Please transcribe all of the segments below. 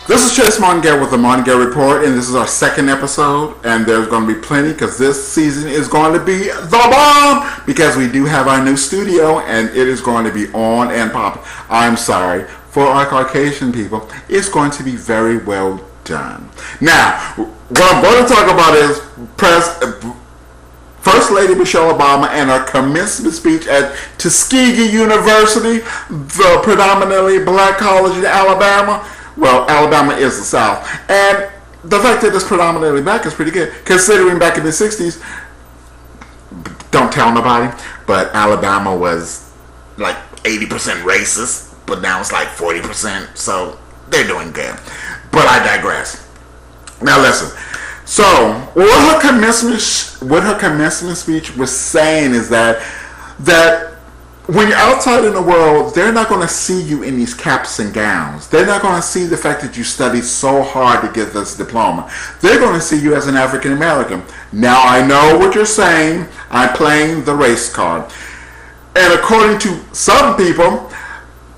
This is Chase Martingale with the Martingale Report, and this is our second episode, and there's going to be plenty because this season is going to be the bomb because we do have our new studio, and it is going to be on and popping. I'm sorry, for our Caucasian people, it's going to be very well done. Now, what I'm going to talk about is First Lady Michelle Obama and her commencement speech at Tuskegee University, the predominantly black college in Alabama. Well, Alabama is the South. And the fact that it's predominantly black is pretty good, considering back in the 60s, don't tell nobody, but Alabama was like 80% racist, but now it's like 40%, so they're doing good. But I digress. Now listen. So, what her commencement speech was saying is that when you're outside in the world, they're not going to see you in these caps and gowns. They're not going to see the fact that you studied so hard to get this diploma. They're going to see you as an African American. Now, I know what you're saying. I'm playing the race card. And according to some people,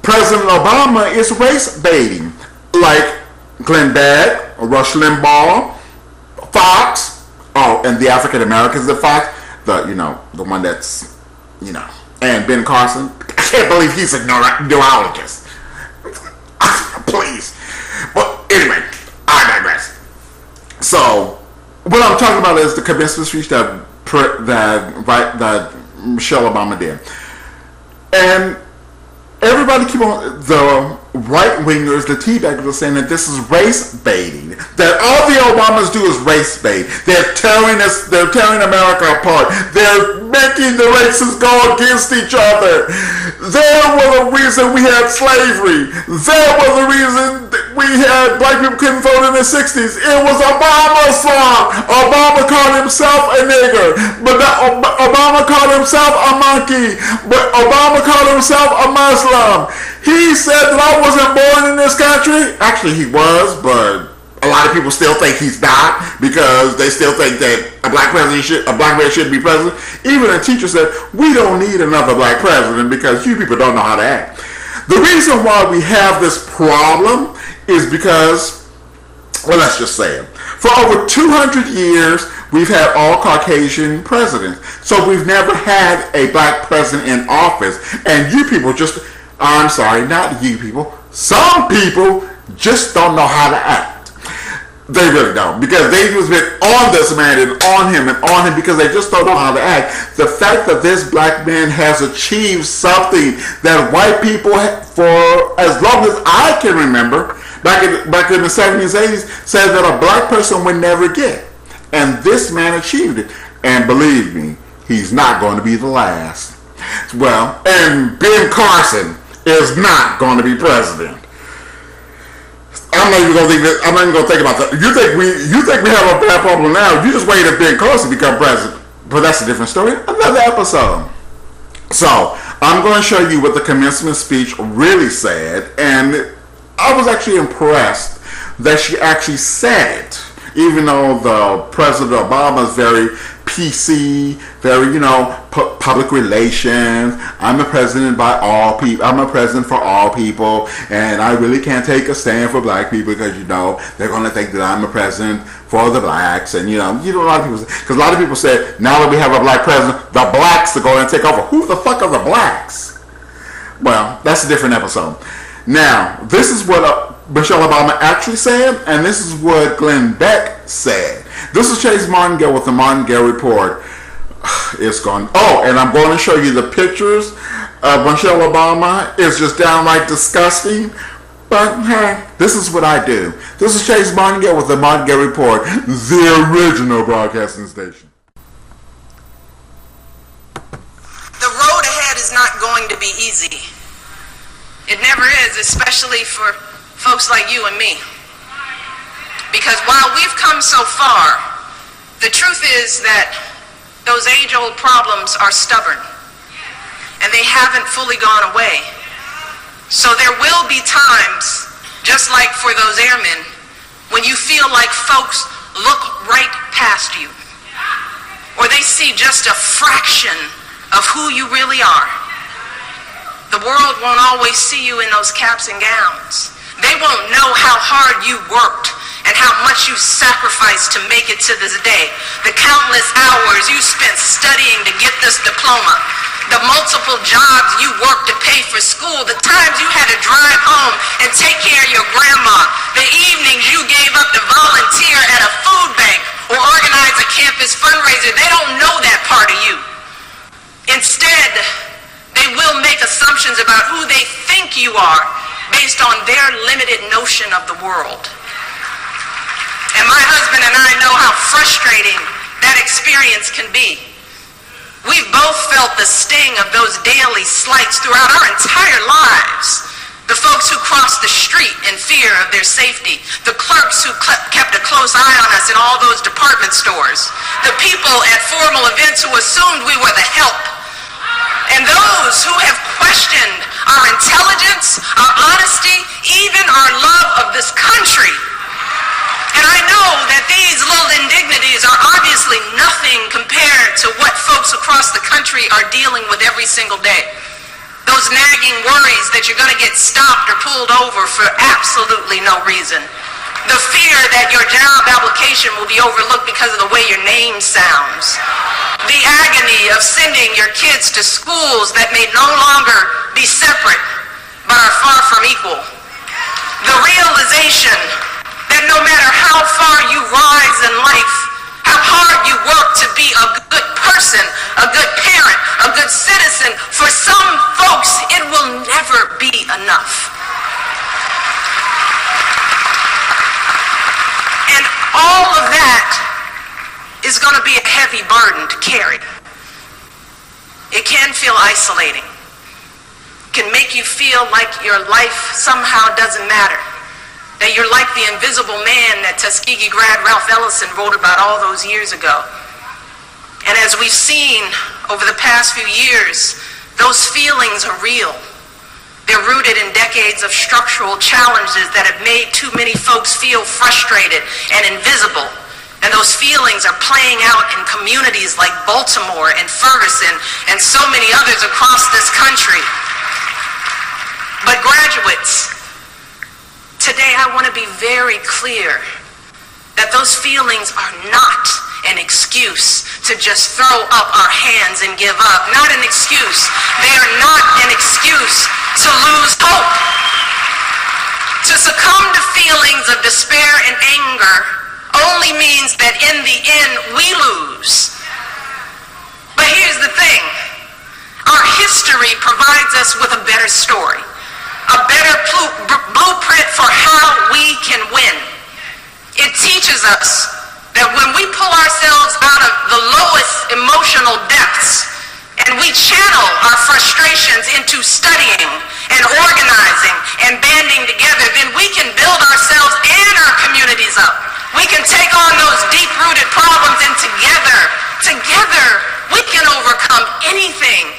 President Obama is race baiting. Like Glenn Beck, Rush Limbaugh, Fox, and the African Americans at Fox, the one that's, and Ben Carson. I can't believe he's a neurologist. Please. But anyway, I digress. So, what I'm talking about is the commencement speech that Michelle Obama did. And everybody keep on, the right-wingers, the teabaggers are saying that this is race baiting. That all the Obamas do is race bait. They're tearing America apart. They're making the races go against each other. They were the reason we had slavery. They were the reason we had black people couldn't vote in the 60s. It was Obama's fault. Obama called himself a nigger. But Obama called himself a monkey. But Obama called himself a Muslim. He said that I wasn't born in this country. Actually, he was, but a lot of people still think he's not because they still think that a black man shouldn't be president. Even a teacher said, we don't need another black president because you people don't know how to act. The reason why we have this problem is because, well, let's just say it. For over 200 years, we've had all Caucasian presidents. So we've never had a black president in office. And you people I'm sorry, not you people. Some people just don't know how to act. They really don't. Because they've just been on this man and on him because they just don't know how to act. The fact that this black man has achieved something that white people, for as long as I can remember, back in the 70s, 80s, said that a black person would never get. And this man achieved it. And believe me, he's not going to be the last. Well, and Ben Carson is not going to be president. I'm not even going to think about that. You think we have a bad problem now? You just wait if Ben Carson become president. But that's a different story. Another episode. So I'm going to show you what the commencement speech really said, and I was actually impressed that she actually said it. Even though the President Obama is very PC, very, public relations. I'm a president by all people. I'm a president for all people, and I really can't take a stand for black people because, they're going to think that I'm a president for the blacks. And, a lot of people, because a lot of people said, now that we have a black president, the blacks are going to take over. Who the fuck are the blacks? Well, that's a different episode. Now, this is what Michelle Obama actually said, and this is what Glenn Beck said. This is Chase Martingale with the Martingale Report. It's gone. Oh, and I'm going to show you the pictures of Michelle Obama. It's just downright disgusting. But hey, this is what I do. This is Chase Martingale with the Martingale Report, the original broadcasting station. The road ahead is not going to be easy. It never is, especially for folks like you and me. Because while we've come so far, the truth is that those age-old problems are stubborn, and they haven't fully gone away. So there will be times, just like for those airmen, when you feel like folks look right past you, or they see just a fraction of who you really are. The world won't always see you in those caps and gowns. They won't know how hard you worked and how much you sacrificed to make it to this day. The countless hours you spent studying to get this diploma. The multiple jobs you worked to pay for school. The times you had to drive home and take care of your grandma. The evenings you gave up to volunteer at a food bank or organize a campus fundraiser. They don't know that part of you. Instead, they will make assumptions about who they think you are based on their limited notion of the world. And my husband and I know how frustrating that experience can be. We've both felt the sting of those daily slights throughout our entire lives. The folks who crossed the street in fear of their safety. The clerks who kept a close eye on us in all those department stores. The people at formal events who assumed we were the help. And those who have questioned our intelligence, our honesty, even our love of this country. And I know that these little indignities are obviously nothing compared to what folks across the country are dealing with every single day. Those nagging worries that you're going to get stopped or pulled over for absolutely no reason. The fear that your job application will be overlooked because of the way your name sounds. The agony of sending your kids to schools that may no longer be separate, but are far from equal. The realization that no matter how far you rise in life, how hard you work to be a good person, a good parent, a good citizen, for some folks it will never be enough. And all of that is going to be a heavy burden to carry. It can feel isolating. It can make you feel like your life somehow doesn't matter. That you're like the invisible man that Tuskegee grad Ralph Ellison wrote about all those years ago. And as we've seen over the past few years, those feelings are real. They're rooted in decades of structural challenges that have made too many folks feel frustrated and invisible. And those feelings are playing out in communities like Baltimore and Ferguson and so many others across this country. But graduates, today I want to be very clear that those feelings are not an excuse to just throw up our hands and give up. Not an excuse. They are not an excuse to lose hope. To succumb to feelings of despair and anger only means that in the end we lose. But here's the thing. Our history provides us with a better story. A better blueprint for how we can win. It teaches us that when we pull ourselves out of the lowest emotional depths and we channel our frustrations into studying and organizing and banding together, then we can build ourselves and our communities up. We can take on those deep-rooted problems, and together, we can overcome anything